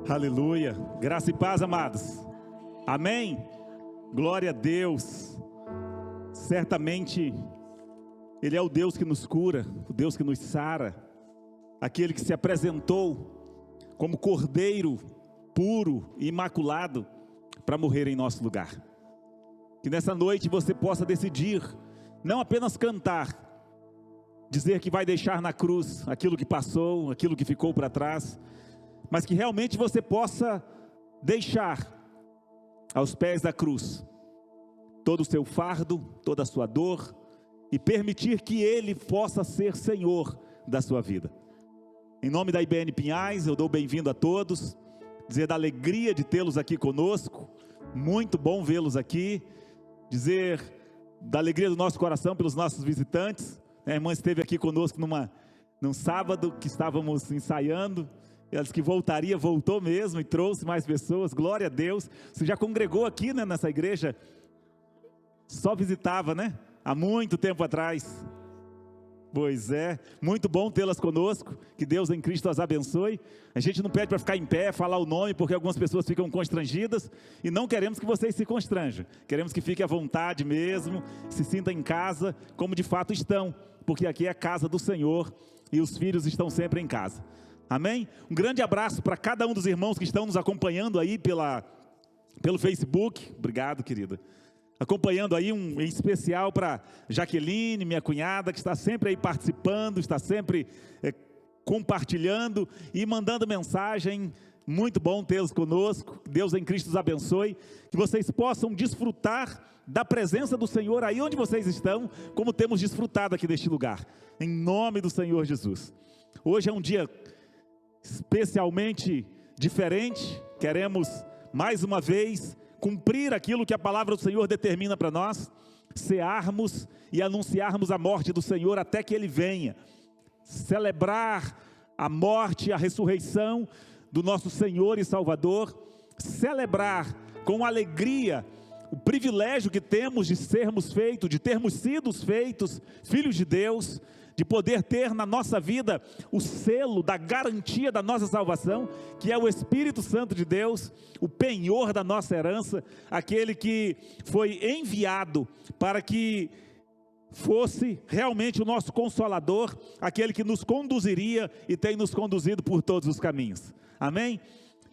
Aleluia, graça e paz, amados, amém, glória a Deus. Certamente Ele é o Deus que nos cura, o Deus que nos sara, aquele que se apresentou como cordeiro puro e imaculado para morrer em nosso lugar. Que nessa noite você possa decidir, não apenas cantar, dizer que vai deixar na cruz aquilo que passou, aquilo que ficou para trás, mas que realmente você possa deixar aos pés da cruz todo o seu fardo, toda a sua dor, e permitir que Ele possa ser Senhor da sua vida. Em nome da IBN Pinhais, eu dou bem-vindo a todos, dizer da alegria de tê-los aqui conosco, muito bom vê-los aqui, dizer da alegria do nosso coração pelos nossos visitantes. A irmã esteve aqui conosco num sábado que estávamos ensaiando, ela disse que voltaria, voltou mesmo e trouxe mais pessoas, glória a Deus. Você já congregou aqui, né, nessa igreja? Só visitava, né? Há muito tempo atrás. Pois é, muito bom tê-las conosco, que Deus em Cristo as abençoe. A gente não pede para ficar em pé, falar o nome, porque algumas pessoas ficam constrangidas, e não queremos que vocês se constranjam, queremos que fiquem à vontade mesmo, se sintam em casa, como de fato estão, porque aqui é a casa do Senhor, e os filhos estão sempre em casa, amém? Um grande abraço para cada um dos irmãos que estão nos acompanhando aí pelo Facebook, obrigado querida, acompanhando aí em especial para Jaqueline, minha cunhada, que está sempre aí participando, está sempre compartilhando e mandando mensagem. Muito bom tê-los conosco, Deus em Cristo os abençoe, que vocês possam desfrutar da presença do Senhor aí onde vocês estão, como temos desfrutado aqui deste lugar, em nome do Senhor Jesus. Hoje é um dia especialmente diferente, queremos mais uma vez cumprir aquilo que a palavra do Senhor determina para nós, cearmos e anunciarmos a morte do Senhor até que Ele venha, celebrar a morte e a ressurreição do nosso Senhor e Salvador, celebrar com alegria o privilégio que temos de sermos feitos, de termos sido feitos filhos de Deus, de poder ter na nossa vida o selo da garantia da nossa salvação, que é o Espírito Santo de Deus, o penhor da nossa herança, aquele que foi enviado para que fosse realmente o nosso consolador, aquele que nos conduziria e tem nos conduzido por todos os caminhos, amém?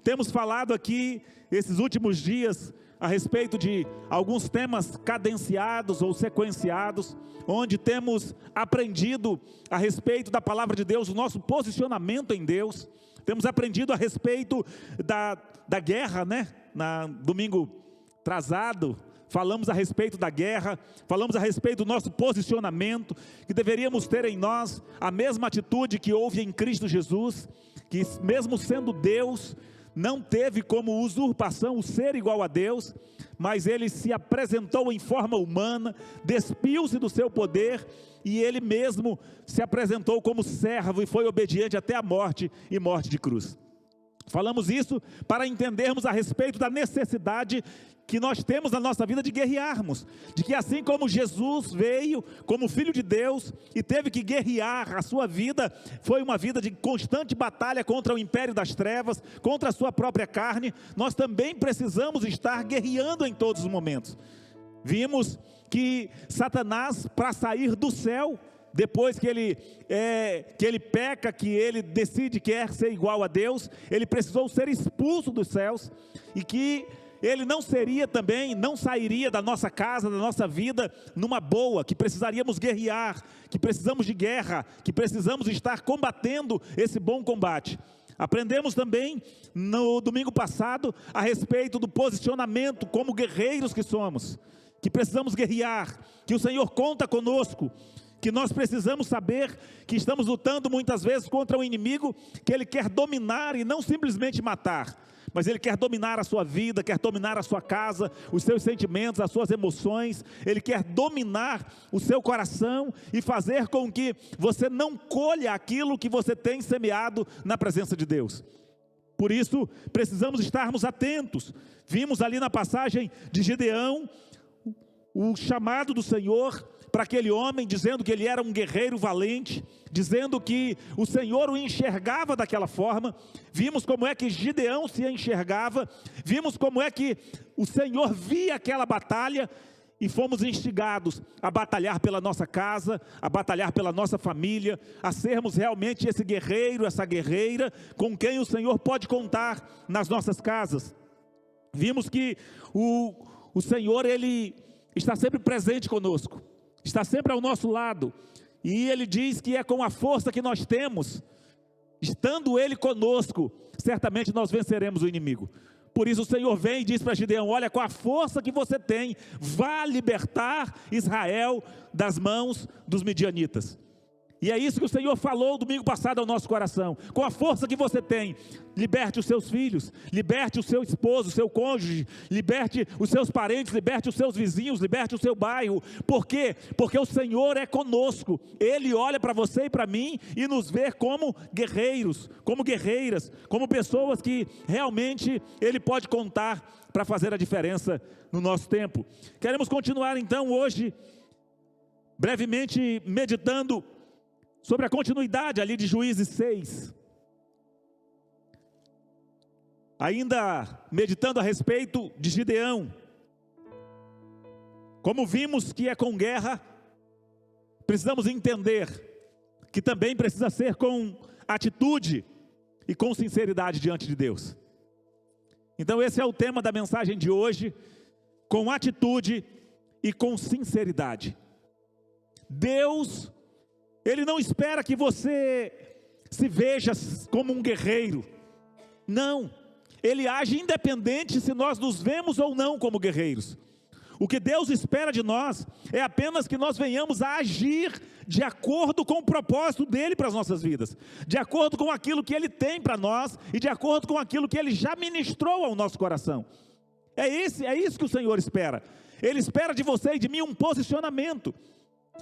Temos falado aqui, esses últimos dias, a respeito de alguns temas cadenciados ou sequenciados, onde temos aprendido a respeito da palavra de Deus, o nosso posicionamento em Deus, temos aprendido a respeito da guerra, né? Domingo atrasado, falamos a respeito da guerra, falamos a respeito do nosso posicionamento, que deveríamos ter em nós a mesma atitude que houve em Cristo Jesus, que mesmo sendo Deus, não teve como usurpação o ser igual a Deus, mas Ele se apresentou em forma humana, despiu-se do seu poder, e Ele mesmo se apresentou como servo e foi obediente até a morte e morte de cruz. Falamos isso para entendermos a respeito da necessidade que nós temos na nossa vida de guerrearmos, de que assim como Jesus veio como Filho de Deus e teve que guerrear, a sua vida foi uma vida de constante batalha contra o império das trevas, contra a sua própria carne, nós também precisamos estar guerreando em todos os momentos. Vimos que Satanás, para sair do céu, depois que ele peca, que ele decide que quer ser igual a Deus, ele precisou ser expulso dos céus, e que ele não sairia da nossa casa, da nossa vida, numa boa, que precisaríamos guerrear, que precisamos de guerra, que precisamos estar combatendo esse bom combate. Aprendemos também no domingo passado a respeito do posicionamento como guerreiros que somos, que precisamos guerrear, que o Senhor conta conosco, que nós precisamos saber que estamos lutando muitas vezes contra um inimigo que ele quer dominar e não simplesmente matar, mas ele quer dominar a sua vida, quer dominar a sua casa, os seus sentimentos, as suas emoções, ele quer dominar o seu coração e fazer com que você não colha aquilo que você tem semeado na presença de Deus. Por isso, precisamos estarmos atentos. Vimos ali na passagem de Gideão, o chamado do Senhor para aquele homem, dizendo que ele era um guerreiro valente, dizendo que o Senhor o enxergava daquela forma. Vimos como é que Gideão se enxergava, vimos como é que o Senhor via aquela batalha, e fomos instigados a batalhar pela nossa casa, a batalhar pela nossa família, a sermos realmente esse guerreiro, essa guerreira, com quem o Senhor pode contar nas nossas casas. Vimos que o Senhor, Ele está sempre presente conosco, está sempre ao nosso lado, e Ele diz que é com a força que nós temos, estando Ele conosco, certamente nós venceremos o inimigo. Por isso o Senhor vem e diz para Gideão: olha, com a força que você tem, vá libertar Israel das mãos dos midianitas. E é isso que o Senhor falou domingo passado ao nosso coração. Com a força que você tem, liberte os seus filhos, liberte o seu esposo, o seu cônjuge, liberte os seus parentes, liberte os seus vizinhos, liberte o seu bairro. Por quê? Porque o Senhor é conosco. Ele olha para você e para mim e nos vê como guerreiros, como guerreiras, como pessoas que realmente Ele pode contar para fazer a diferença no nosso tempo. Queremos continuar então hoje, brevemente meditando sobre a continuidade ali de Juízes 6. Ainda meditando a respeito de Gideão. Como vimos que é com guerra, precisamos entender que também precisa ser com atitude e com sinceridade diante de Deus. Então esse é o tema da mensagem de hoje, com atitude e com sinceridade. Deus, Ele não espera que você se veja como um guerreiro. Não. Ele age independente se nós nos vemos ou não como guerreiros. O que Deus espera de nós é apenas que nós venhamos a agir de acordo com o propósito dEle para as nossas vidas. De acordo com aquilo que Ele tem para nós e de acordo com aquilo que Ele já ministrou ao nosso coração. É isso que o Senhor espera. Ele espera de você e de mim um posicionamento.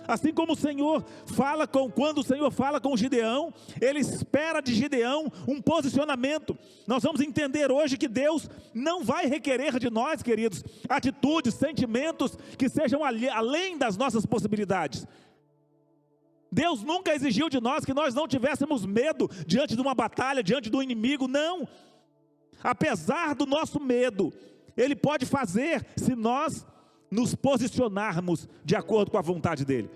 Assim como o Senhor fala quando o Senhor fala com Gideão, Ele espera de Gideão um posicionamento. Nós vamos entender hoje que Deus não vai requerer de nós, queridos, atitudes, sentimentos que sejam além das nossas possibilidades. Deus nunca exigiu de nós que nós não tivéssemos medo diante de uma batalha, diante do inimigo, não. Apesar do nosso medo, Ele pode fazer se nós nos posicionarmos de acordo com a vontade dEle.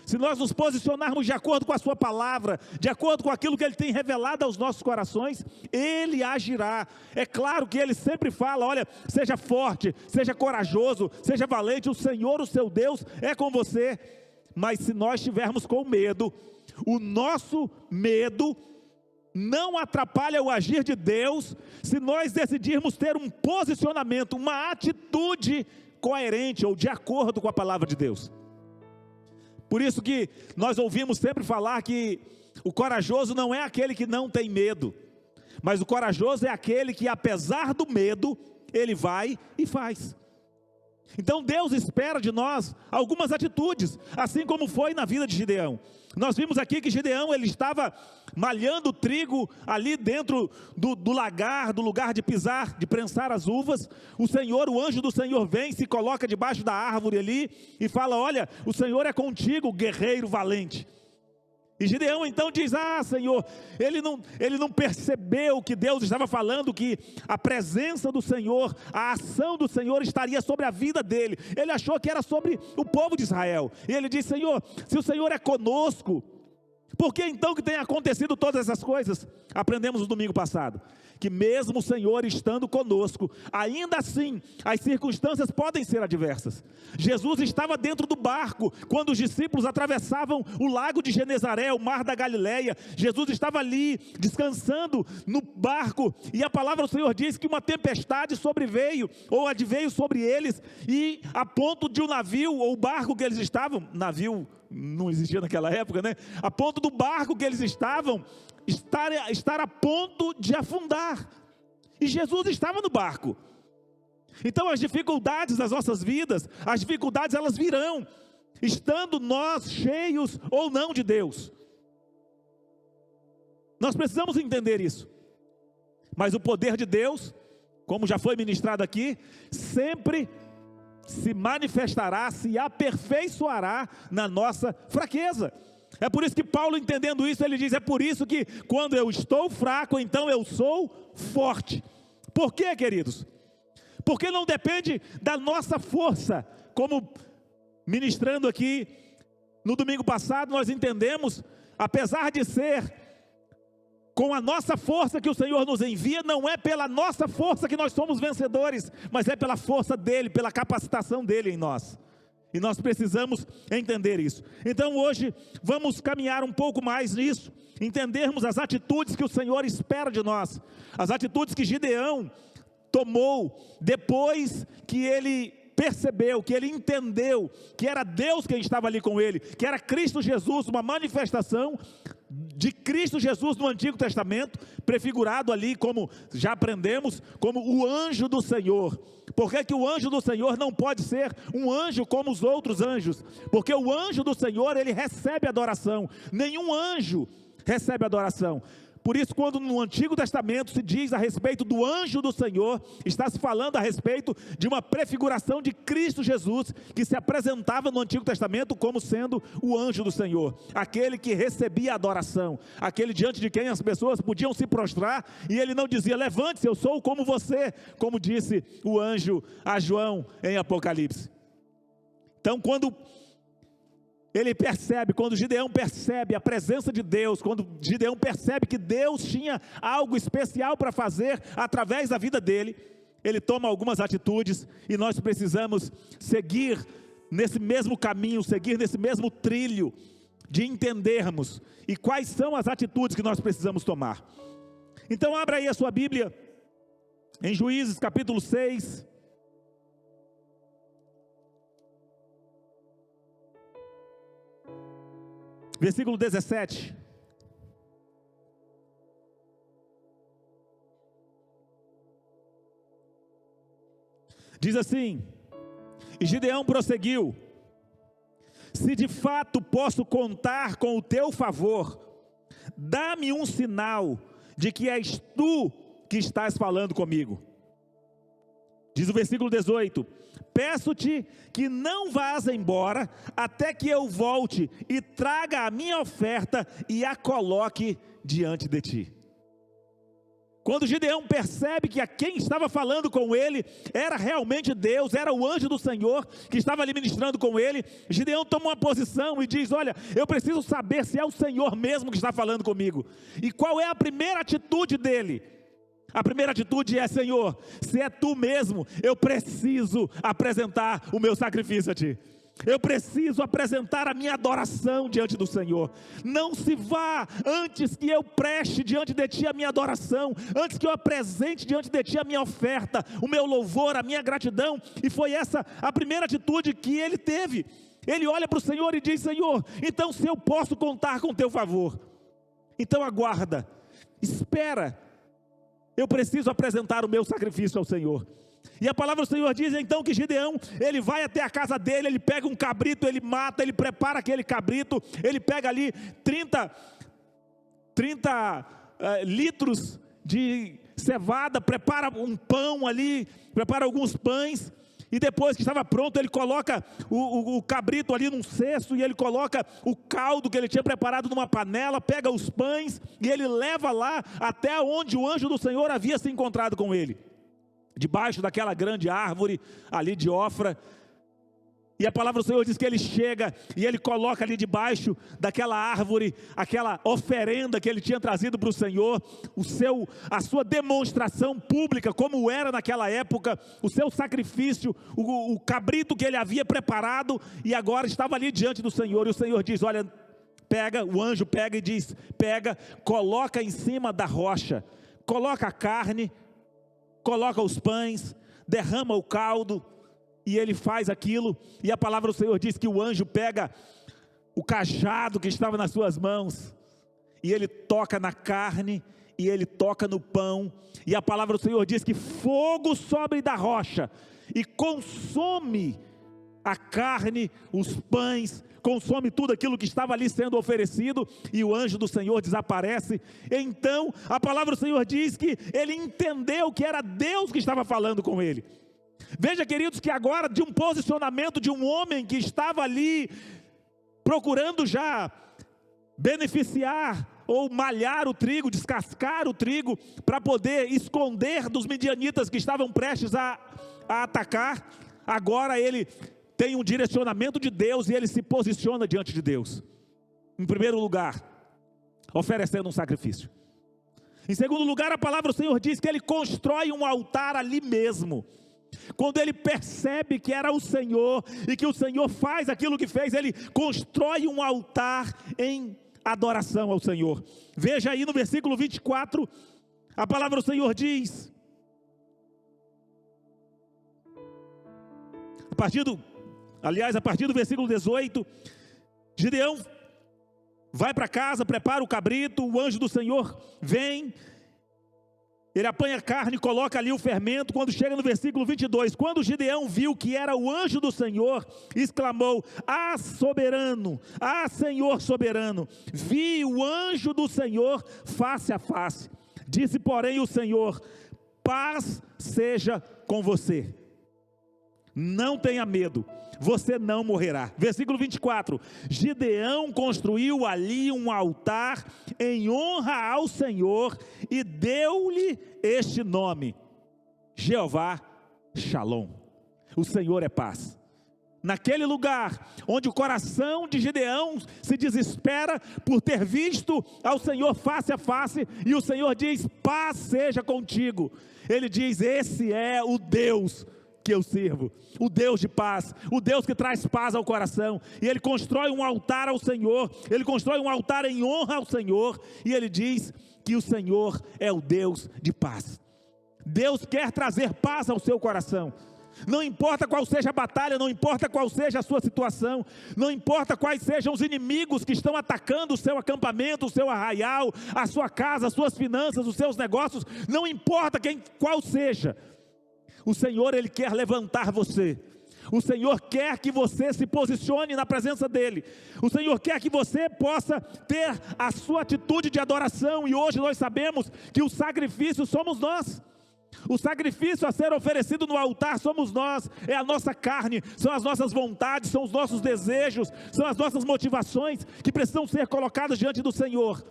Se nós nos posicionarmos de acordo com a sua palavra, de acordo com aquilo que Ele tem revelado aos nossos corações, Ele agirá. É claro que Ele sempre fala: olha, seja forte, seja corajoso, seja valente, o Senhor, o seu Deus, é com você. Mas se nós estivermos com medo, o nosso medo não atrapalha o agir de Deus, se nós decidirmos ter um posicionamento, uma atitude coerente ou de acordo com a palavra de Deus. Por isso que nós ouvimos sempre falar que o corajoso não é aquele que não tem medo, mas o corajoso é aquele que, apesar do medo, ele vai e faz. Então Deus espera de nós algumas atitudes, assim como foi na vida de Gideão. Nós vimos aqui que Gideão, ele estava malhando trigo ali dentro do lagar, do lugar de pisar, de prensar as uvas. O anjo do Senhor vem, se coloca debaixo da árvore ali e fala: olha, o Senhor é contigo, guerreiro valente. E Gideão então diz: ah, Senhor, ele não percebeu que Deus estava falando, que a presença do Senhor, a ação do Senhor estaria sobre a vida dele. Ele achou que era sobre o povo de Israel. E ele diz: Senhor, se o Senhor é conosco, por que então que tem acontecido todas essas coisas? Aprendemos no domingo passado que mesmo o Senhor estando conosco, ainda assim as circunstâncias podem ser adversas. Jesus estava dentro do barco quando os discípulos atravessavam o lago de Genezaré, o mar da Galileia. Jesus estava ali descansando no barco, e a palavra do Senhor diz que uma tempestade sobreveio, ou adveio sobre eles, e a ponto de o navio, ou o barco que eles estavam, navio não existia naquela época, né? A ponto do barco que eles estavam estar a ponto de afundar. E Jesus estava no barco. Então as dificuldades das nossas vidas, as dificuldades elas virão, estando nós cheios ou não de Deus. Nós precisamos entender isso. Mas o poder de Deus, como já foi ministrado aqui, sempre se manifestará, se aperfeiçoará na nossa fraqueza. É por isso que Paulo, entendendo isso, ele diz: é por isso que quando eu estou fraco, então eu sou forte. Por quê, queridos? Porque não depende da nossa força. Como ministrando aqui no domingo passado, nós entendemos, apesar de ser com a nossa força que o Senhor nos envia, não é pela nossa força que nós somos vencedores, mas é pela força dEle, pela capacitação dEle em nós. E nós precisamos entender isso. Então hoje vamos caminhar um pouco mais nisso, entendermos as atitudes que o Senhor espera de nós, as atitudes que Gideão tomou depois que ele percebeu, que ele entendeu que era Deus quem estava ali com ele, que era Cristo Jesus, uma manifestação de Cristo Jesus no Antigo Testamento, prefigurado ali, como já aprendemos, como o anjo do Senhor. Por que o anjo do Senhor não pode ser um anjo como os outros anjos? Porque o anjo do Senhor, ele recebe adoração. Nenhum anjo recebe adoração. Por isso, quando no Antigo Testamento se diz a respeito do anjo do Senhor, está se falando a respeito de uma prefiguração de Cristo Jesus, que se apresentava no Antigo Testamento como sendo o anjo do Senhor, aquele que recebia adoração, aquele diante de quem as pessoas podiam se prostrar, e ele não dizia: levante-se, eu sou como você, como disse o anjo a João em Apocalipse. Então, quando Gideão percebe a presença de Deus, quando Gideão percebe que Deus tinha algo especial para fazer através da vida dele, ele toma algumas atitudes, e nós precisamos seguir nesse mesmo caminho, seguir nesse mesmo trilho, de entendermos, e quais são as atitudes que nós precisamos tomar. Então abra aí a sua Bíblia, em Juízes capítulo 6, versículo 17, diz assim: e Gideão prosseguiu: se de fato posso contar com o teu favor, dá-me um sinal de que és tu que estás falando comigo. Diz o versículo 18: peço-te que não vás embora, até que eu volte e traga a minha oferta e a coloque diante de ti. Quando Gideão percebe que a quem estava falando com ele era realmente Deus, era o anjo do Senhor que estava ali ministrando com ele, Gideão toma uma posição e diz: olha, eu preciso saber se é o Senhor mesmo que está falando comigo. E qual é a primeira atitude dele? A primeira atitude é: Senhor, se é tu mesmo, eu preciso apresentar o meu sacrifício a ti. Eu preciso apresentar a minha adoração diante do Senhor. Não se vá antes que eu preste diante de ti a minha adoração, antes que eu apresente diante de ti a minha oferta, o meu louvor, a minha gratidão. E foi essa a primeira atitude que ele teve. Ele olha para o Senhor e diz: Senhor, então se eu posso contar com o teu favor, então aguarda, espera. Eu preciso apresentar o meu sacrifício ao Senhor. E a palavra do Senhor diz então que Gideão, ele vai até a casa dele, ele pega um cabrito, ele mata, ele prepara aquele cabrito, ele pega ali 30 litros de cevada, prepara um pão ali, prepara alguns pães, e depois que estava pronto, ele coloca o cabrito ali num cesto, e ele coloca o caldo que ele tinha preparado numa panela, pega os pães, e ele leva lá até onde o anjo do Senhor havia se encontrado com ele, debaixo daquela grande árvore ali de Ofra. E a palavra do Senhor diz que ele chega e ele coloca ali debaixo daquela árvore, aquela oferenda que ele tinha trazido para o Senhor, a sua demonstração pública, como era naquela época, o seu sacrifício, o cabrito que ele havia preparado, e agora estava ali diante do Senhor. E o Senhor diz: olha, o anjo pega e diz: pega, coloca em cima da rocha, coloca a carne, coloca os pães, derrama o caldo. E ele faz aquilo, e a palavra do Senhor diz que o anjo pega o cajado que estava nas suas mãos, e ele toca na carne, e ele toca no pão, e a palavra do Senhor diz que fogo sobe da rocha, e consome a carne, os pães, consome tudo aquilo que estava ali sendo oferecido, e o anjo do Senhor desaparece. Então a palavra do Senhor diz que ele entendeu que era Deus que estava falando com ele. Veja, queridos, que agora de um posicionamento de um homem que estava ali procurando já beneficiar ou malhar o trigo, descascar o trigo, para poder esconder dos midianitas que estavam prestes a atacar, agora ele tem um direcionamento de Deus e ele se posiciona diante de Deus. Em primeiro lugar, oferecendo um sacrifício. Em segundo lugar, a palavra do Senhor diz que ele constrói um altar ali mesmo. Quando ele percebe que era o Senhor e que o Senhor faz aquilo que fez, ele constrói um altar em adoração ao Senhor. Veja aí no versículo 24, a palavra do Senhor diz, a partir do versículo 18, Gideão vai para casa, prepara o cabrito, o anjo do Senhor vem, ele apanha a carne, coloca ali o fermento. Quando chega no versículo 22, quando Gideão viu que era o anjo do Senhor, exclamou: ah, soberano, ah, Senhor soberano, vi o anjo do Senhor face a face. Disse, porém, o Senhor: paz seja com você, não tenha medo, você não morrerá. Versículo 24, Gideão construiu ali um altar em honra ao Senhor e deu-lhe este nome, Jeová Shalom, o Senhor é paz. Naquele lugar onde o coração de Gideão se desespera por ter visto ao Senhor face a face, e o Senhor diz: paz seja contigo, ele diz: esse é o Deus que eu sirvo, o Deus de paz, o Deus que traz paz ao coração. E ele constrói um altar ao Senhor, ele constrói um altar em honra ao Senhor, e ele diz que o Senhor é o Deus de paz. Deus quer trazer paz ao seu coração. Não importa qual seja a batalha, não importa qual seja a sua situação, não importa quais sejam os inimigos que estão atacando o seu acampamento, o seu arraial, a sua casa, as suas finanças, os seus negócios, não importa qual seja, o Senhor, Ele quer levantar você. O Senhor quer que você se posicione na presença dEle. O Senhor quer que você possa ter a sua atitude de adoração. E hoje nós sabemos que o sacrifício somos nós. O sacrifício a ser oferecido no altar somos nós. É a nossa carne, são as nossas vontades, são os nossos desejos, são as nossas motivações que precisam ser colocadas diante do Senhor.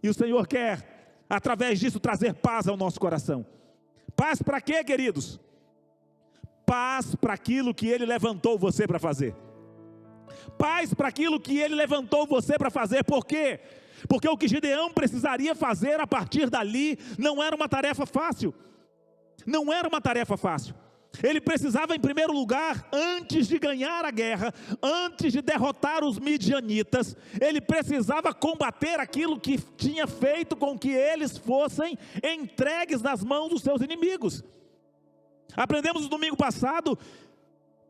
E o Senhor quer, através disso, trazer paz ao nosso coração. Paz para quê, queridos? Paz para aquilo que Ele levantou você para fazer. Paz para aquilo que Ele levantou você para fazer. Por quê? Porque o que Gideão precisaria fazer a partir dali não era uma tarefa fácil. Não era uma tarefa fácil. Ele precisava, em primeiro lugar, antes de ganhar a guerra, antes de derrotar os midianitas, ele precisava combater aquilo que tinha feito com que eles fossem entregues nas mãos dos seus inimigos. Aprendemos no domingo passado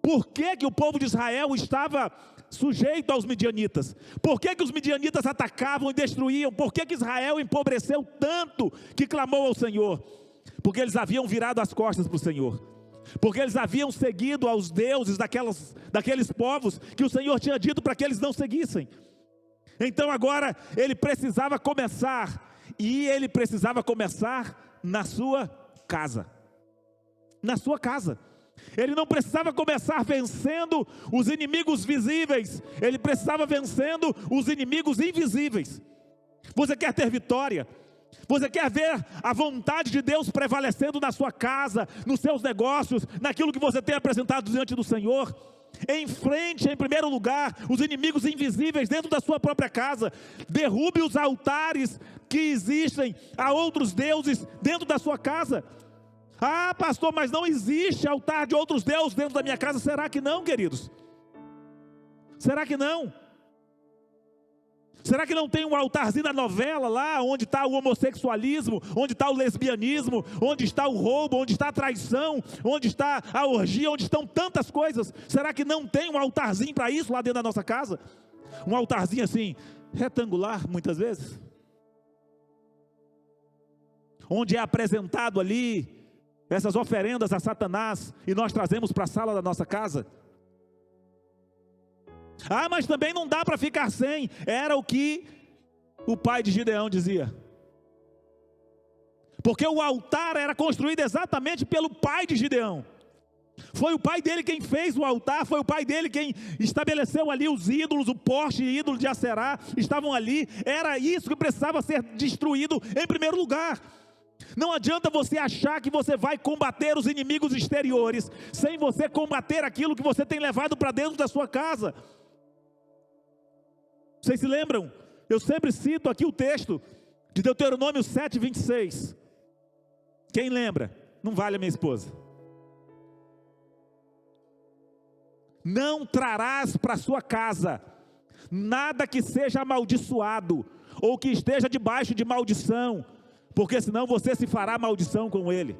por que o povo de Israel estava sujeito aos midianitas. Por que os midianitas atacavam e destruíam? Por que Israel empobreceu tanto que clamou ao Senhor? Porque eles haviam virado as costas para o Senhor. Porque eles haviam seguido aos deuses daqueles povos que o Senhor tinha dito para que eles não seguissem. Então agora ele precisava começar, e ele precisava começar na sua casa. Na sua casa. Ele não precisava começar vencendo os inimigos visíveis, ele precisava vencendo os inimigos invisíveis. Você quer ter vitória? Você quer ver a vontade de Deus prevalecendo na sua casa, nos seus negócios, naquilo que você tem apresentado diante do Senhor? Enfrente em primeiro lugar os inimigos invisíveis dentro da sua própria casa. Derrube os altares que existem a outros deuses dentro da sua casa. Ah, pastor, mas não existe altar de outros deuses dentro da minha casa. Será que não, queridos? Será que não? Será que não tem um altarzinho da novela lá, onde está o homossexualismo, onde está o lesbianismo, onde está o roubo, onde está a traição, onde está a orgia, onde estão tantas coisas? Será que não tem um altarzinho para isso lá dentro da nossa casa? Um altarzinho assim, retangular muitas vezes, onde é apresentado ali essas oferendas a Satanás, e nós trazemos para a sala da nossa casa. Ah, mas também não dá para ficar sem. Era o que o pai de Gideão dizia. porque o altar era construído exatamente pelo pai de Gideão. Foi o pai dele quem fez o altar, foi o pai dele quem estabeleceu ali os ídolos, o poste e ídolo de Aserá estavam ali. Era isso que precisava ser destruído em primeiro lugar. Não adianta você achar que você vai combater os inimigos exteriores sem você combater aquilo que você tem levado para dentro da sua casa. Vocês se lembram? Eu sempre cito aqui o texto de Deuteronômio 7:26. Quem lembra? Não vale a minha esposa. Não trarás para sua casa nada que seja amaldiçoado, ou que esteja debaixo de maldição, porque senão você se fará maldição com ele.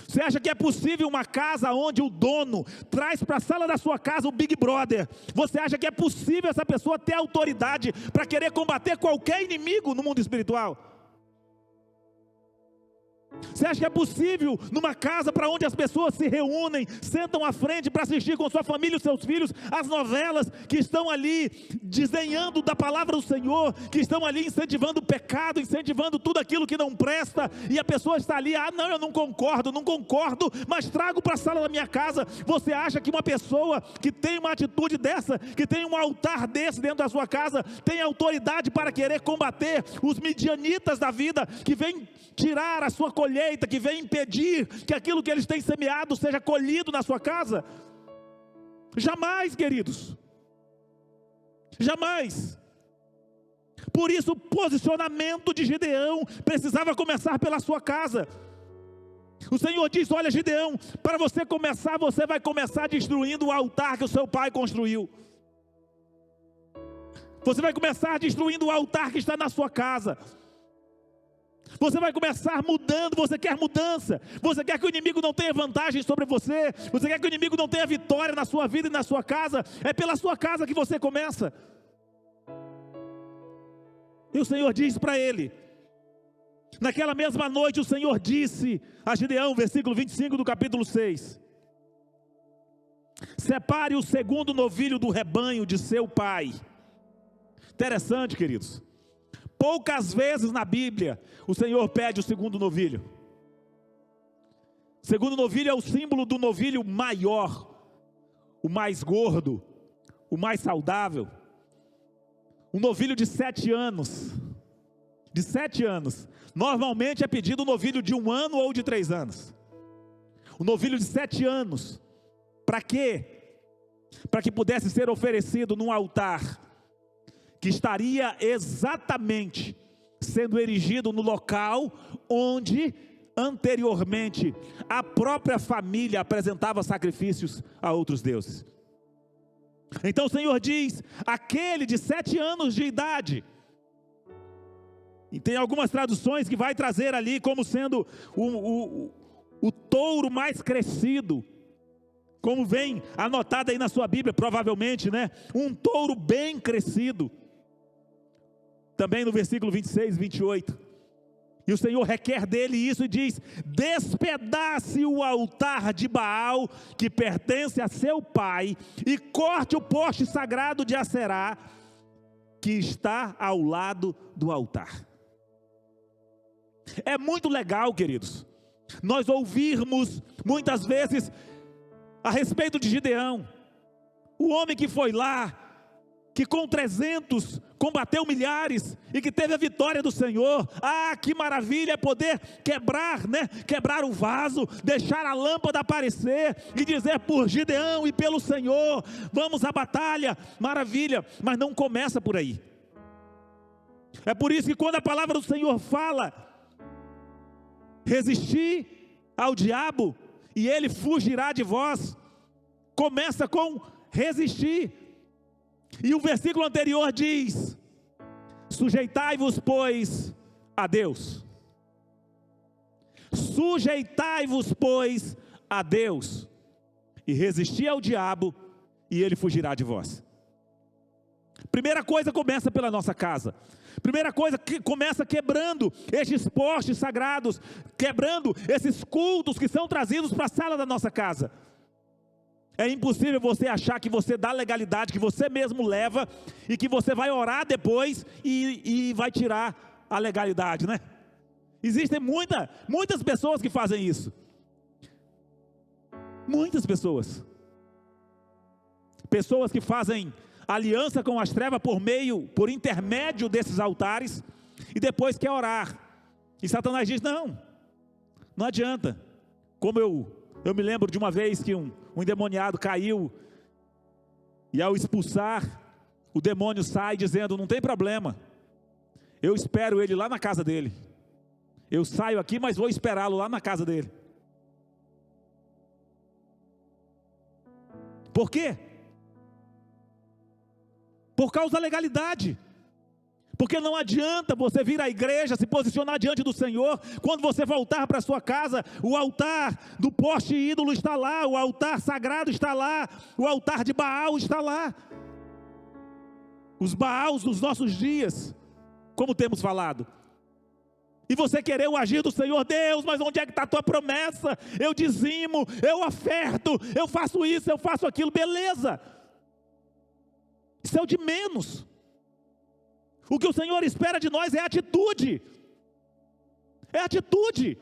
Você acha que é possível uma casa onde o dono traz para a sala da sua casa o Big Brother? Você acha que é possível essa pessoa ter autoridade para querer combater qualquer inimigo no mundo espiritual? Você acha que é possível numa casa para onde as pessoas se reúnem, sentam à frente para assistir com sua família e seus filhos as novelas que estão ali desenhando da palavra do Senhor, que estão ali incentivando o pecado, incentivando tudo aquilo que não presta, e a pessoa está ali, não, eu não concordo, mas trago para a sala da minha casa. Você acha que uma pessoa que tem uma atitude dessa, que tem um altar desse dentro da sua casa, tem autoridade para querer combater os midianitas da vida, que vem tirar a sua colheita, que vem impedir que aquilo que eles têm semeado seja colhido na sua casa? Jamais, queridos, jamais. Por isso o posicionamento de Gideão precisava começar pela sua casa. O Senhor diz: olha, Gideão, para você começar, você vai começar destruindo o altar que o seu pai construiu. Você vai começar destruindo o altar que está na sua casa. Você vai começar mudando. Você quer mudança, você quer que o inimigo não tenha vantagem sobre você, você quer que o inimigo não tenha vitória na sua vida e na sua casa. É pela sua casa que você começa. E o Senhor diz para ele, naquela mesma noite o Senhor disse a Gideão, versículo 25 do capítulo 6: separe o segundo novilho do rebanho de seu pai. Interessante, queridos, poucas vezes na Bíblia o Senhor pede o segundo novilho. O segundo novilho é o símbolo do novilho maior, o mais gordo, o mais saudável. Um novilho de 7 anos, normalmente é pedido um novilho de 1 ano ou de 3 anos. O novilho de 7 anos, para quê? Para que pudesse ser oferecido num altar que estaria exatamente sendo erigido no local onde anteriormente a própria família apresentava sacrifícios a outros deuses. Então o Senhor diz, aquele de 7 anos de idade, e tem algumas traduções que vai trazer ali como sendo o touro mais crescido, como vem anotado aí na sua Bíblia, provavelmente, né? Um touro bem crescido. Também no versículo 26 e 28. E o Senhor requer dele isso e diz: despedace o altar de Baal, que pertence a seu pai, e corte o poste sagrado de Aserá, que está ao lado do altar. É muito legal, queridos, nós ouvirmos muitas vezes a respeito de Gideão, o homem que foi lá, que com 300 combateu milhares e que teve a vitória do Senhor. Ah, que maravilha é poder quebrar, né? Quebrar o vaso, deixar a lâmpada aparecer e dizer: por Gideão e pelo Senhor, vamos à batalha. Maravilha, mas não começa por aí. É por isso que quando a palavra do Senhor fala: resistir ao diabo e ele fugirá de vós, começa com resistir. E o versículo anterior diz: sujeitai-vos, pois, a Deus. Sujeitai-vos, pois, a Deus, e resisti ao diabo, e ele fugirá de vós. Primeira coisa começa pela nossa casa. Primeira coisa que começa quebrando estes postes sagrados, quebrando esses cultos que são trazidos para a sala da nossa casa. É impossível você achar que você dá legalidade, que você mesmo leva, e que você vai orar depois e vai tirar a legalidade, né? Existem muitas pessoas que fazem isso. Muitas pessoas. Pessoas que fazem aliança com as trevas por intermédio desses altares, e depois quer orar. E Satanás diz, não adianta. Como eu me lembro de uma vez que um endemoniado caiu, e ao expulsar, o demônio sai dizendo, não tem problema, eu espero ele lá na casa dele. Eu saio aqui, mas vou esperá-lo lá na casa dele. Por quê? Por causa da legalidade. Porque não adianta você vir à igreja, se posicionar diante do Senhor, quando você voltar para a sua casa, o altar do poste ídolo está lá, o altar sagrado está lá, o altar de Baal está lá. Os Baals dos nossos dias, como temos falado. E você querer o agir do Senhor, Deus, mas onde é que está a tua promessa? Eu dizimo, eu oferto, eu faço isso, eu faço aquilo, beleza. Isso é o de menos. O que o Senhor espera de nós é atitude. É atitude.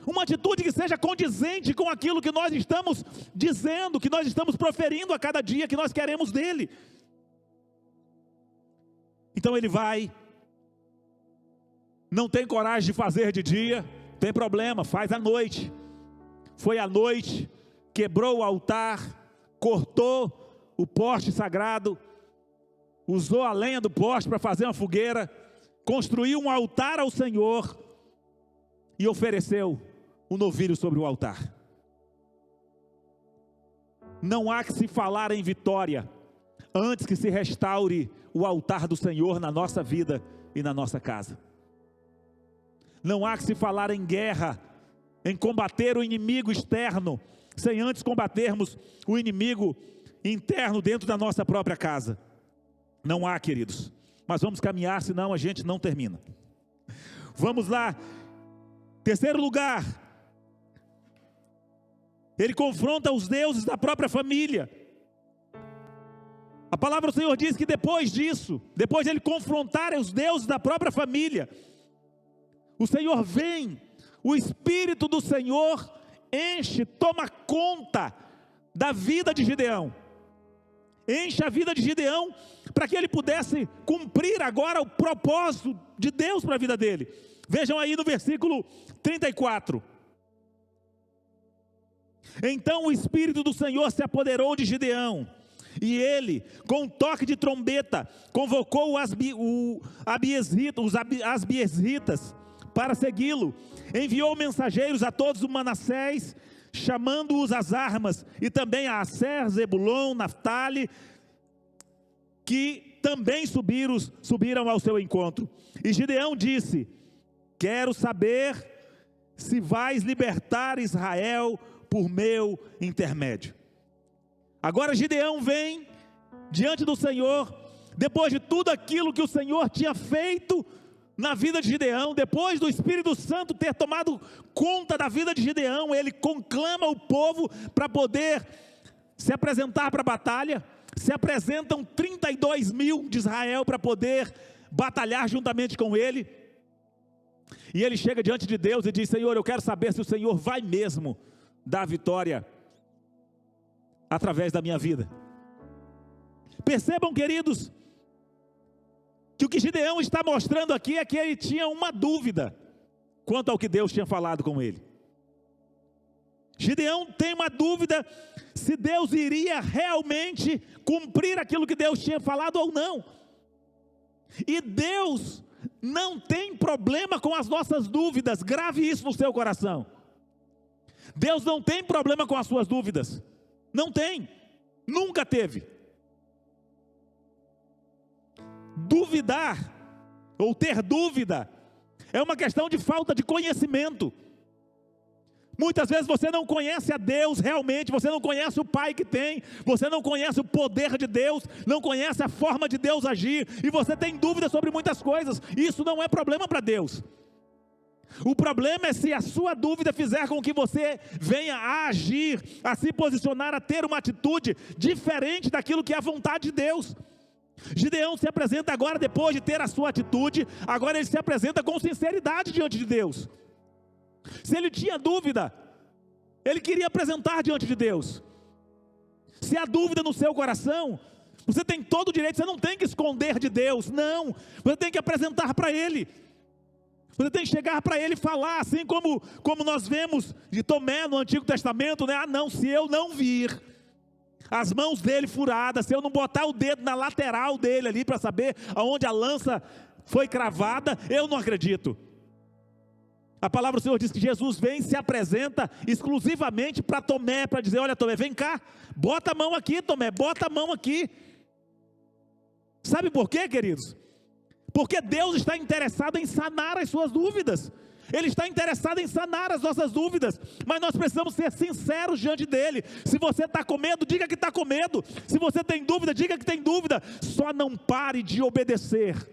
Uma atitude que seja condizente com aquilo que nós estamos dizendo, que nós estamos proferindo a cada dia, que nós queremos dele. Então ele vai, não tem coragem de fazer de dia, tem problema, faz à noite. Foi à noite, quebrou o altar, cortou o poste sagrado, usou a lenha do poste para fazer uma fogueira, construiu um altar ao Senhor e ofereceu um novilho sobre o altar. Não há que se falar em vitória antes que se restaure o altar do Senhor na nossa vida e na nossa casa. Não há que se falar em guerra, em combater o inimigo externo, sem antes combatermos o inimigo interno dentro da nossa própria casa. Não há, queridos. Mas vamos caminhar, senão a gente não termina. Vamos lá. Terceiro lugar. Ele confronta os deuses da própria família. A palavra do Senhor diz que depois disso, depois de ele confrontar os deuses da própria família, o Senhor vem, o Espírito do Senhor enche, toma conta da vida de Gideão. Enche a vida de Gideão, para que ele pudesse cumprir agora o propósito de Deus para a vida dele. Vejam aí no versículo 34. Então o Espírito do Senhor se apoderou de Gideão, e ele, com um toque de trombeta, convocou os asbiesitas para segui-lo. Enviou mensageiros a todos os Manassés, chamando-os às armas, e também a Aser, Zebulon, Naftali, que também subiram ao seu encontro. E Gideão disse: quero saber se vais libertar Israel por meu intermédio. Agora Gideão vem diante do Senhor, depois de tudo aquilo que o Senhor tinha feito na vida de Gideão, depois do Espírito Santo ter tomado conta da vida de Gideão, ele conclama o povo para poder se apresentar para a batalha. Se apresentam 32 mil de Israel para poder batalhar juntamente com ele. E ele chega diante de Deus e diz: Senhor, eu quero saber se o Senhor vai mesmo dar vitória através da minha vida. Percebam, queridos, que o que Gideão está mostrando aqui é que ele tinha uma dúvida quanto ao que Deus tinha falado com ele. Gideão tem uma dúvida se Deus iria realmente cumprir aquilo que Deus tinha falado ou não. E Deus não tem problema com as nossas dúvidas, grave isso no seu coração. Deus não tem problema com as suas dúvidas, não tem, nunca teve. Duvidar, ou ter dúvida, é uma questão de falta de conhecimento. Muitas vezes você não conhece a Deus realmente, você não conhece o Pai que tem, você não conhece o poder de Deus, não conhece a forma de Deus agir, e você tem dúvidas sobre muitas coisas. Isso não é problema para Deus. O problema é se a sua dúvida fizer com que você venha a agir, a se posicionar, a ter uma atitude diferente daquilo que é a vontade de Deus. Gideão se apresenta agora, depois de ter a sua atitude, agora ele se apresenta com sinceridade diante de Deus. Se ele tinha dúvida, ele queria apresentar diante de Deus. Se há dúvida no seu coração, você tem todo o direito, você não tem que esconder de Deus, não, você tem que apresentar para Ele. Você tem que chegar para Ele e falar, assim como nós vemos de Tomé no Antigo Testamento, né? Ah não, se eu não vir as mãos dele furadas, se eu não botar o dedo na lateral dele ali para saber aonde a lança foi cravada, eu não acredito. A palavra do Senhor diz que Jesus vem e se apresenta exclusivamente para Tomé, para dizer, olha Tomé, vem cá, bota a mão aqui Tomé, bota a mão aqui. Sabe por quê, queridos? Porque Deus está interessado em sanar as suas dúvidas. Ele está interessado em sanar as nossas dúvidas, mas nós precisamos ser sinceros diante dEle. Se você está com medo, diga que está com medo. Se você tem dúvida, diga que tem dúvida. Só não pare de obedecer.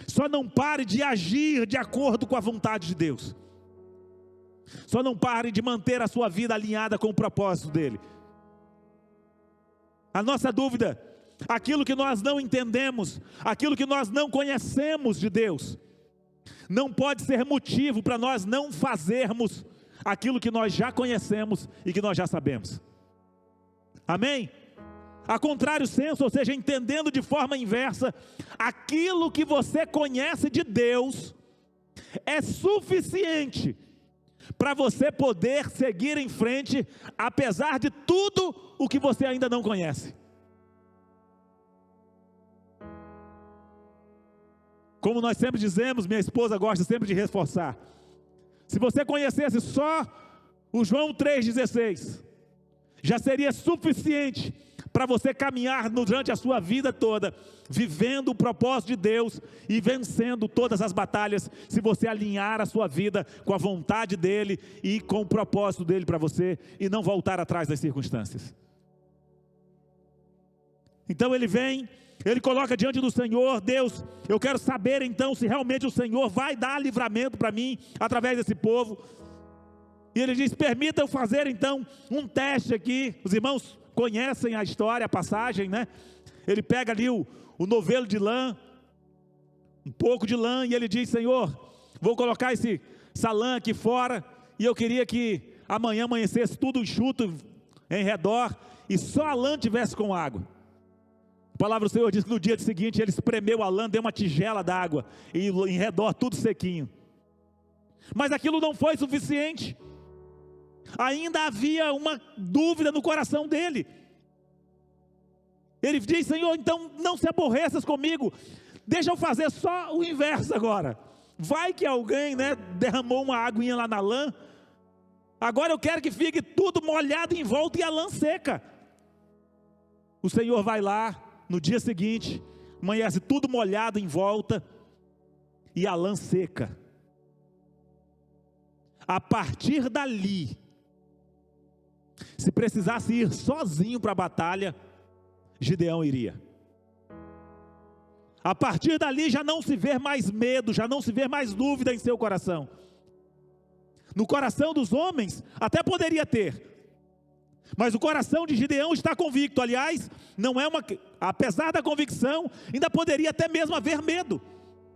Só não pare de agir de acordo com a vontade de Deus. Só não pare de manter a sua vida alinhada com o propósito dEle. A nossa dúvida, aquilo que nós não entendemos, aquilo que nós não conhecemos de Deus, não pode ser motivo para nós não fazermos aquilo que nós já conhecemos e que nós já sabemos. Amém? A contrário senso, ou seja, entendendo de forma inversa, aquilo que você conhece de Deus é suficiente para você poder seguir em frente, apesar de tudo o que você ainda não conhece. Como nós sempre dizemos, minha esposa gosta sempre de reforçar, se você conhecesse só o João 3,16, já seria suficiente para você caminhar durante a sua vida toda, vivendo o propósito de Deus e vencendo todas as batalhas, se você alinhar a sua vida com a vontade dEle e com o propósito dEle para você, e não voltar atrás das circunstâncias. Então ele vem, ele coloca diante do Senhor, Deus, eu quero saber então se realmente o Senhor vai dar livramento para mim, através desse povo. E ele diz, permita eu fazer então um teste aqui. Os irmãos conhecem a história, a passagem, né? Ele pega ali o novelo de lã, um pouco de lã, e ele diz, Senhor, vou colocar essa lã aqui fora, e eu queria que amanhã amanhecesse tudo enxuto em redor, e só a lã tivesse com água. A palavra do Senhor diz que no dia seguinte ele espremeu a lã, deu uma tigela d'água, e em redor tudo sequinho. Mas aquilo não foi suficiente. Ainda havia uma dúvida no coração dele. Ele diz, Senhor, então não se aborreças comigo, deixa eu fazer só o inverso agora. Vai que alguém, né, derramou uma aguinha lá na lã, agora eu quero que fique tudo molhado em volta e a lã seca. O Senhor vai lá, no dia seguinte, amanhece tudo molhado em volta e a lã seca. A partir dali, se precisasse ir sozinho para a batalha, Gideão iria. A partir dali já não se vê mais medo, já não se vê mais dúvida em seu coração. No coração dos homens até poderia ter, mas o coração de Gideão está convicto. Aliás, apesar da convicção, ainda poderia até mesmo haver medo.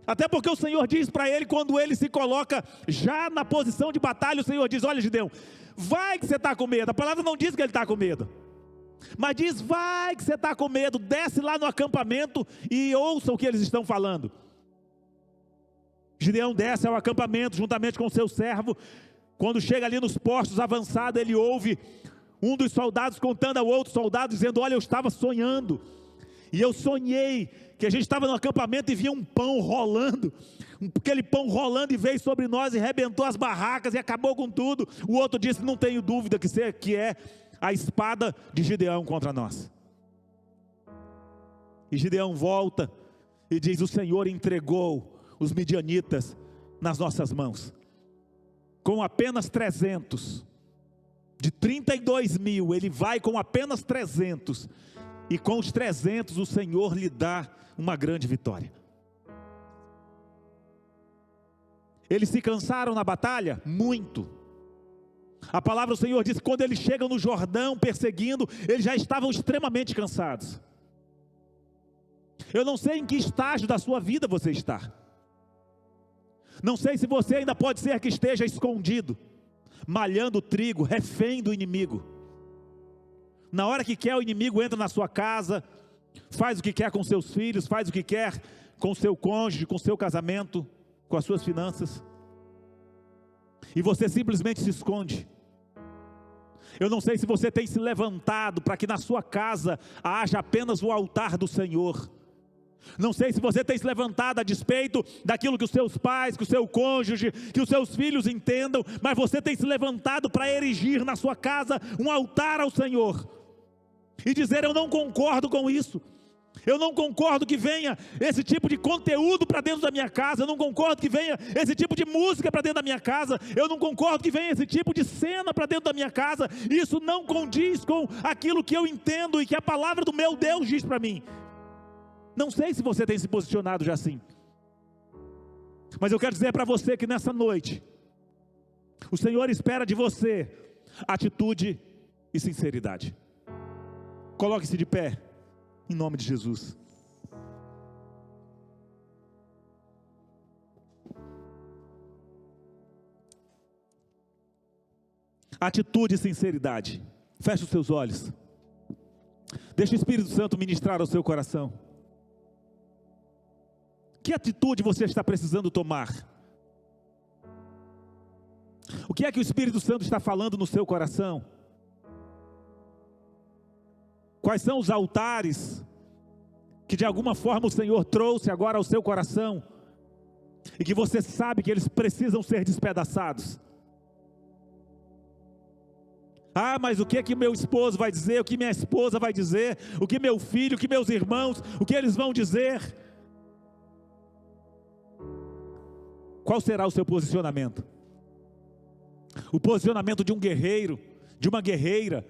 Até porque o Senhor diz para ele, quando ele se coloca já na posição de batalha, o Senhor diz, olha Gideão, vai que você está com medo. A palavra não diz que ele está com medo, mas diz, vai que você está com medo, desce lá no acampamento e ouça o que eles estão falando. Gideão desce ao acampamento, juntamente com o seu servo. Quando chega ali nos postos avançados, ele ouve um dos soldados contando ao outro soldado, dizendo, olha, eu estava sonhando, e eu sonhei que a gente estava no acampamento e via um pão rolando, aquele pão rolando e veio sobre nós e arrebentou as barracas e acabou com tudo. O outro disse, não tenho dúvida que é a espada de Gideão contra nós. E Gideão volta e diz, o Senhor entregou os midianitas nas nossas mãos, com apenas 300, de 32 mil, ele vai com apenas 300, e com os 300 o Senhor lhe dá uma grande vitória. Eles se cansaram na batalha? Muito. A palavra do Senhor diz que quando eles chegam no Jordão perseguindo, eles já estavam extremamente cansados. Eu não sei em que estágio da sua vida você está. Não sei se você ainda pode ser que esteja escondido, malhando trigo, refém do inimigo. Na hora que quer, o inimigo entra na sua casa, faz o que quer com seus filhos, faz o que quer com seu cônjuge, com seu casamento, com as suas finanças. E você simplesmente se esconde. Eu não sei se você tem se levantado para que na sua casa haja apenas o altar do Senhor. Não sei se você tem se levantado a despeito daquilo que os seus pais, que o seu cônjuge, que os seus filhos entendam, mas você tem se levantado para erigir na sua casa um altar ao Senhor e dizer: eu não concordo com isso. Eu não concordo que venha esse tipo de conteúdo para dentro da minha casa. Eu não concordo que venha esse tipo de música para dentro da minha casa. Eu não concordo que venha esse tipo de cena para dentro da minha casa. Isso não condiz com aquilo que eu entendo e que a palavra do meu Deus diz para mim. Não sei se você tem se posicionado já assim, mas eu quero dizer para você que nessa noite o Senhor espera de você atitude e sinceridade. Coloque-se de pé, em nome de Jesus. Atitude e sinceridade. Feche os seus olhos. Deixa o Espírito Santo ministrar ao seu coração. Que atitude você está precisando tomar? O que é que o Espírito Santo está falando no seu coração? Quais são os altares que de alguma forma o Senhor trouxe agora ao seu coração e que você sabe que eles precisam ser despedaçados? Ah, mas o que é que meu esposo vai dizer? O que minha esposa vai dizer? O que meu filho, o que meus irmãos, o que eles vão dizer? Qual será o seu posicionamento? O posicionamento de um guerreiro, de uma guerreira,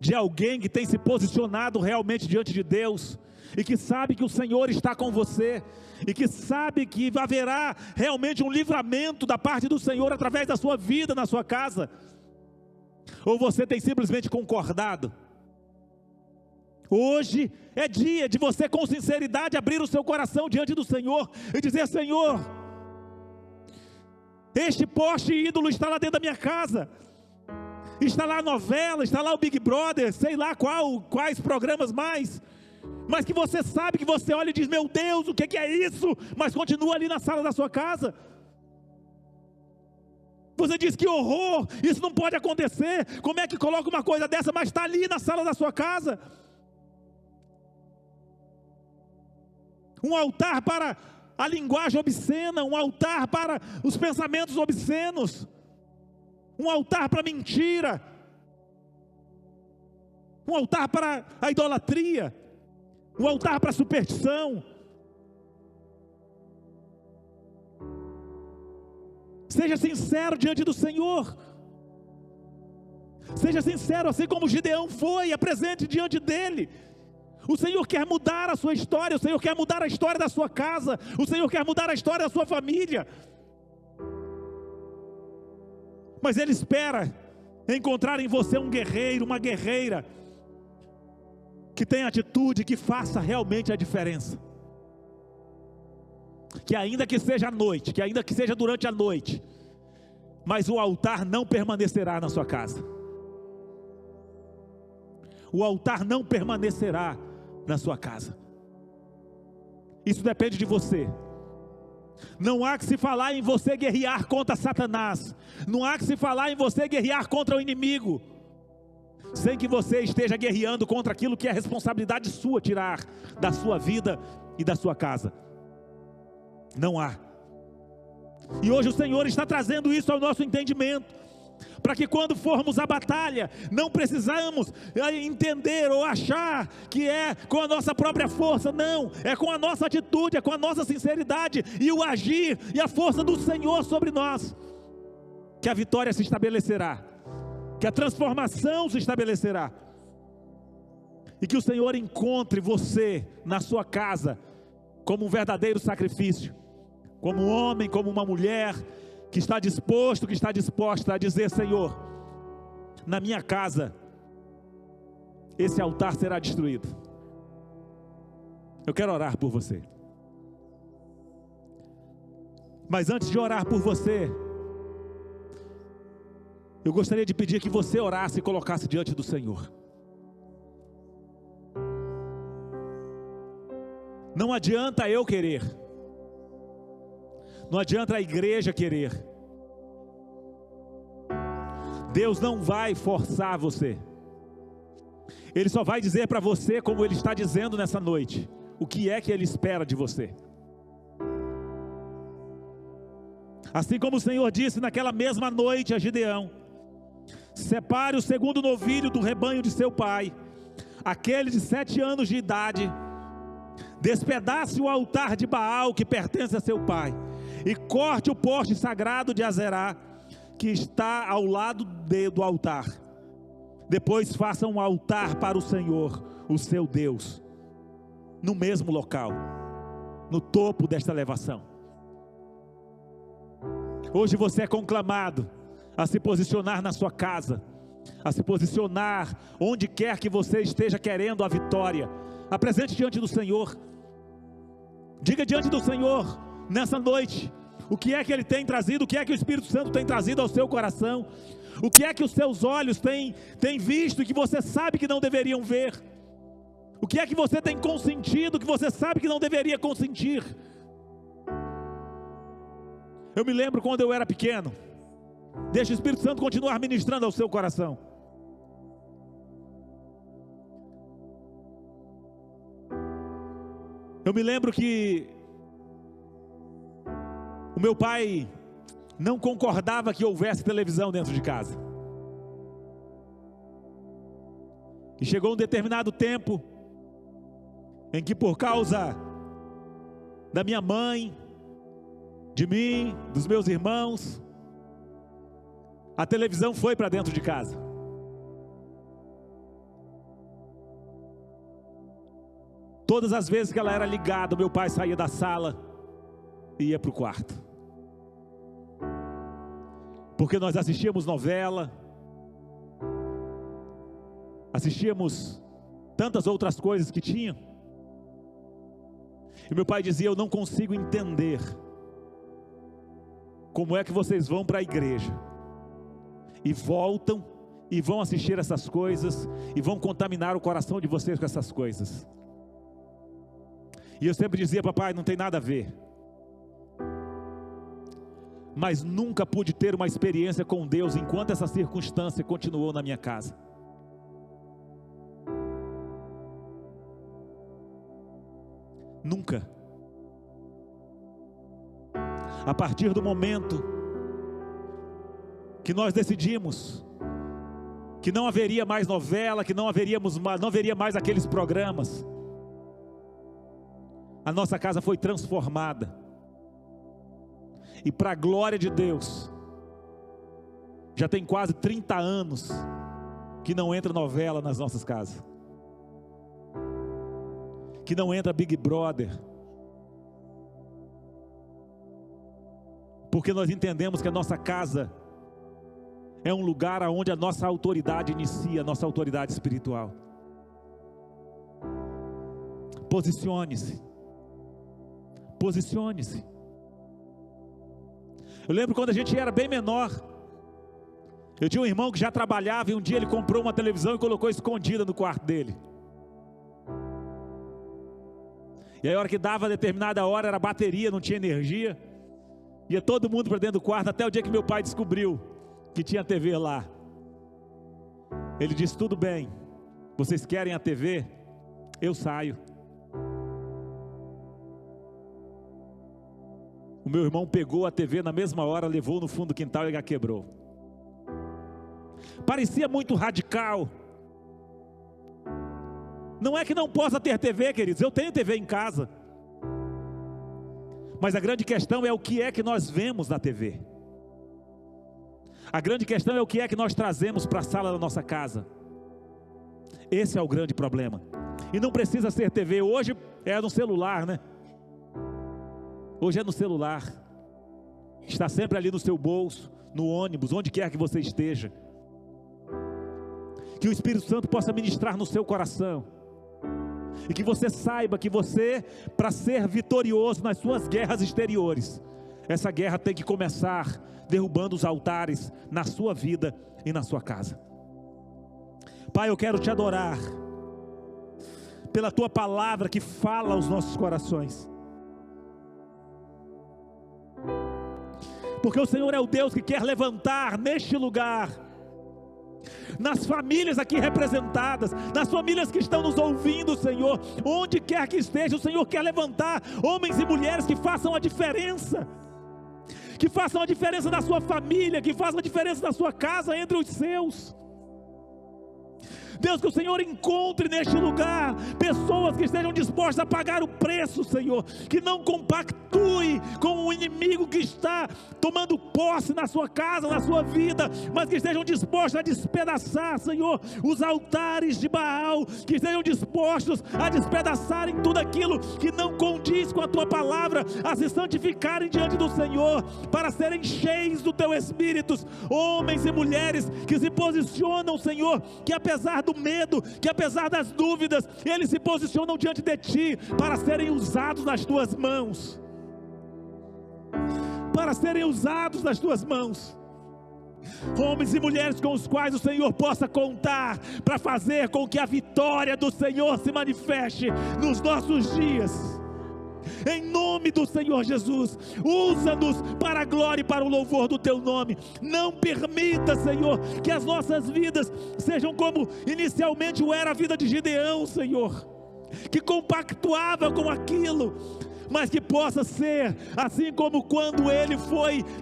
de alguém que tem se posicionado realmente diante de Deus, e que sabe que o Senhor está com você, e que sabe que haverá realmente um livramento da parte do Senhor através da sua vida na sua casa? Ou você tem simplesmente concordado? Hoje é dia de você com sinceridade abrir o seu coração diante do Senhor e dizer: Senhor, este poste ídolo está lá dentro da minha casa, está lá a novela, está lá o Big Brother, sei lá quais programas mais, mas que você sabe, que você olha e diz: meu Deus, o que é isso? Mas continua ali na sala da sua casa. Você diz: que horror, isso não pode acontecer, como é que coloca uma coisa dessa, mas está ali na sala da sua casa. Um altar para a linguagem obscena, um altar para os pensamentos obscenos, um altar para a mentira, um altar para a idolatria, um altar para a superstição. Seja sincero diante do Senhor. Seja sincero, assim como Gideão foi, apresente diante dele. O Senhor quer mudar a sua história, o Senhor quer mudar a história da sua casa, o Senhor quer mudar a história da sua família. Mas Ele espera encontrar em você um guerreiro, uma guerreira, que tenha atitude, que faça realmente a diferença. Que ainda que seja à noite, que ainda que seja durante a noite, mas o altar não permanecerá na sua casa. O altar não permanecerá na sua casa. Isso depende de você. Não há que se falar em você guerrear contra Satanás. Não há que se falar em você guerrear contra o inimigo, sem que você esteja guerreando contra aquilo que é responsabilidade sua tirar da sua vida e da sua casa. Não há. E hoje o Senhor está trazendo isso ao nosso entendimento, para que quando formos à batalha, não precisamos entender ou achar que é com a nossa própria força. Não, é com a nossa atitude, é com a nossa sinceridade e o agir e a força do Senhor sobre nós, que a vitória se estabelecerá, que a transformação se estabelecerá, e que o Senhor encontre você na sua casa como um verdadeiro sacrifício, como um homem, como uma mulher que está disposto, que está disposta a dizer: Senhor, na minha casa, esse altar será destruído. Eu quero orar por você. Mas antes de orar por você, eu gostaria de pedir que você orasse e colocasse diante do Senhor. Não adianta eu querer, não adianta a igreja querer. Deus não vai forçar você. Ele só vai dizer para você, como Ele está dizendo nessa noite, o que é que Ele espera de você. Assim como o Senhor disse naquela mesma noite a Gideão: separe o segundo novilho do rebanho de seu pai, aquele de 7 anos de idade, despedace o altar de Baal que pertence a seu pai, e corte o poste sagrado de Azerá, que está ao lado do altar. Depois faça um altar para o Senhor, o seu Deus, no mesmo local, no topo desta elevação. Hoje você é conclamado a se posicionar na sua casa, a se posicionar onde quer que você esteja querendo a vitória. Apresente diante do Senhor. Diga diante do Senhor nessa noite o que é que Ele tem trazido, o que é que o Espírito Santo tem trazido ao seu coração, o que é que os seus olhos têm visto e que você sabe que não deveriam ver, o que é que você tem consentido que você sabe que não deveria consentir. Eu me lembro quando eu era pequeno. Deixa o Espírito Santo continuar ministrando ao seu coração. Eu me lembro que o meu pai não concordava que houvesse televisão dentro de casa. E chegou um determinado tempo em que, por causa da minha mãe, de mim, dos meus irmãos, a televisão foi para dentro de casa. Todas as vezes que ela era ligada, meu pai saía da sala e ia para o quarto, porque nós assistíamos novela, assistíamos tantas outras coisas que tinham, e meu pai dizia: eu não consigo entender como é que vocês vão para a igreja e voltam e vão assistir essas coisas e vão contaminar o coração de vocês com essas coisas. E eu sempre dizia: papai, não tem nada a ver. Mas nunca pude ter uma experiência com Deus enquanto essa circunstância continuou na minha casa. Nunca. A partir do momento que nós decidimos que não haveria mais novela, que não haveria mais aqueles programas, a nossa casa foi transformada. E para a glória de Deus, já tem quase 30 anos que não entra novela nas nossas casas, que não entra Big Brother, porque nós entendemos que a nossa casa é um lugar onde a nossa autoridade inicia, a nossa autoridade espiritual. Posicione-se. Posicione-se. Eu lembro quando a gente era bem menor, eu tinha um irmão que já trabalhava e um dia ele comprou uma televisão e colocou escondida no quarto dele. E aí a hora que dava determinada hora, era bateria, não tinha energia, ia todo mundo para dentro do quarto, até o dia que meu pai descobriu que tinha TV lá. Ele disse: tudo bem, vocês querem a TV? Eu saio. O meu irmão pegou a TV na mesma hora, levou no fundo do quintal e a quebrou. Parecia muito radical. Não é que não possa ter TV, queridos, eu tenho TV em casa. Mas a grande questão é o que é que nós vemos na TV. A grande questão é o que é que nós trazemos para a sala da nossa casa. Esse é o grande problema. E não precisa ser TV, hoje é no celular, né? Hoje é no celular. está sempre ali no seu bolso, no ônibus, onde quer que você esteja. Que o Espírito Santo possa ministrar no seu coração, e que você saiba que você, para ser vitorioso nas suas guerras exteriores, essa guerra tem que começar derrubando os altares na sua vida e na sua casa. Pai, eu quero te adorar pela tua palavra que fala aos nossos corações, porque o Senhor é o Deus que quer levantar neste lugar, nas famílias aqui representadas, nas famílias que estão nos ouvindo, Senhor, onde quer que esteja, o Senhor quer levantar homens e mulheres que façam a diferença, que façam a diferença na sua família, que façam a diferença na sua casa, entre os seus. Deus, que o Senhor encontre neste lugar pessoas que estejam dispostas a pagar o preço, Senhor, que não compactue com o inimigo que está tomando posse na sua casa, na sua vida, mas que estejam dispostos a despedaçar, Senhor, os altares de Baal, que estejam dispostos a despedaçarem tudo aquilo que não condiz com a tua palavra, a se santificarem diante do Senhor, para serem cheios do teu Espírito, homens e mulheres que se posicionam, Senhor, que apesar do medo, que apesar das dúvidas, eles se posicionam diante de ti, para serem usados nas tuas mãos, para serem usados nas tuas mãos, homens e mulheres com os quais o Senhor possa contar, para fazer com que a vitória do Senhor se manifeste nos nossos dias. Em nome do Senhor Jesus, usa-nos para a glória e para o louvor do teu nome. Não permita, Senhor, que as nossas vidas sejam como inicialmente era a vida de Gideão, Senhor, que compactuava com aquilo, mas que possa ser assim como quando ele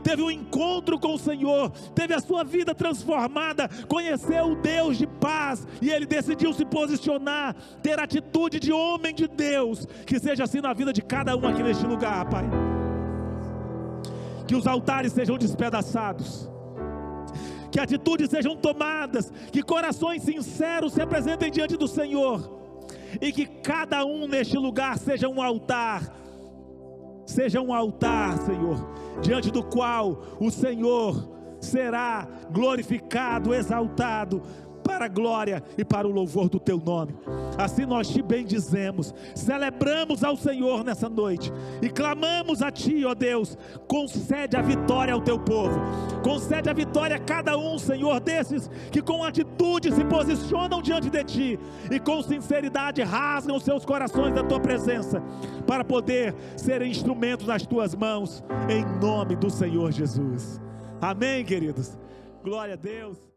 teve um encontro com o Senhor, teve a sua vida transformada, conheceu o Deus de paz, e ele decidiu se posicionar, ter atitude de homem de Deus. Que seja assim na vida de cada um aqui neste lugar, Pai. Que os altares sejam despedaçados, que atitudes sejam tomadas, que corações sinceros se apresentem diante do Senhor, e que cada um neste lugar seja um altar, Senhor, diante do qual o Senhor será glorificado, exaltado, para a glória e para o louvor do teu nome. Assim nós te bendizemos, celebramos ao Senhor nessa noite e clamamos a ti, ó Deus. Concede a vitória ao teu povo, concede a vitória a cada um, Senhor, desses que com atitude se posicionam diante de ti e com sinceridade rasgam os seus corações da tua presença, para poder serem instrumentos nas tuas mãos, em nome do Senhor Jesus. Amém, queridos. Glória a Deus.